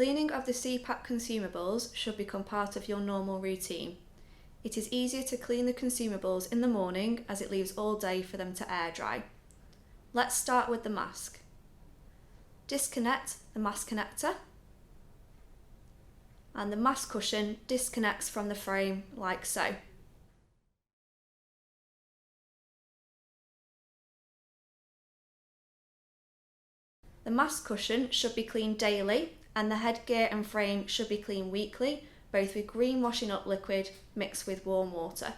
cleaning of the CPAP consumables should become part of your normal routine. It is easier to clean the consumables in the morning as it leaves all day for them to air dry. Let's start with the mask. Disconnect the mask connector, and the mask cushion disconnects from the frame like so. The mask cushion should be cleaned daily, and the headgear and frame should be cleaned weekly, both with green washing up liquid mixed with warm water.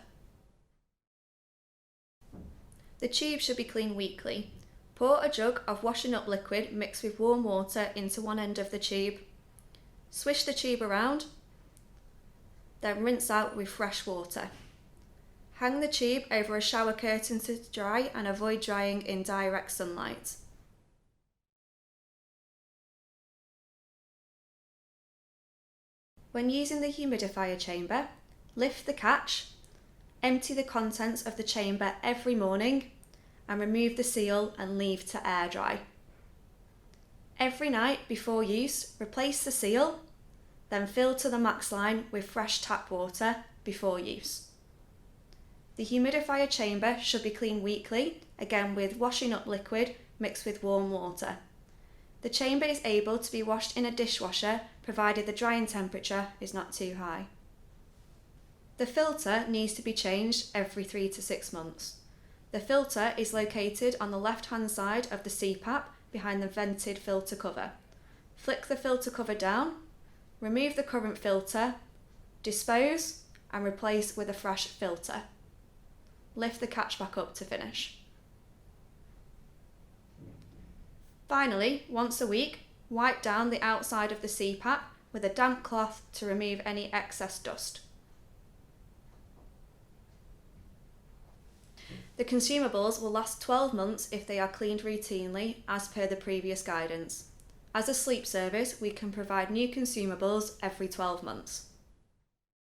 The tube should be cleaned weekly. Pour a jug of washing up liquid mixed with warm water into one end of the tube. Swish the tube around, then rinse out with fresh water. Hang the tube over a shower curtain to dry and avoid drying in direct sunlight. When using the humidifier chamber, lift the catch, empty the contents of the chamber every morning, and remove the seal and leave to air dry. Every night before use, replace the seal, then fill to the max line with fresh tap water before use. The humidifier chamber should be cleaned weekly, again with washing up liquid mixed with warm water. The chamber is able to be washed in a dishwasher provided the drying temperature is not too high. The filter needs to be changed every 3 to 6 months. The filter is located on the left-hand side of the CPAP behind the vented filter cover. Flick the filter cover down, remove the current filter, dispose and replace with a fresh filter. Lift the catch back up to finish. Finally, once a week, wipe down the outside of the CPAP with a damp cloth to remove any excess dust. The consumables will last 12 months if they are cleaned routinely as per the previous guidance. As a sleep service, we can provide new consumables every 12 months.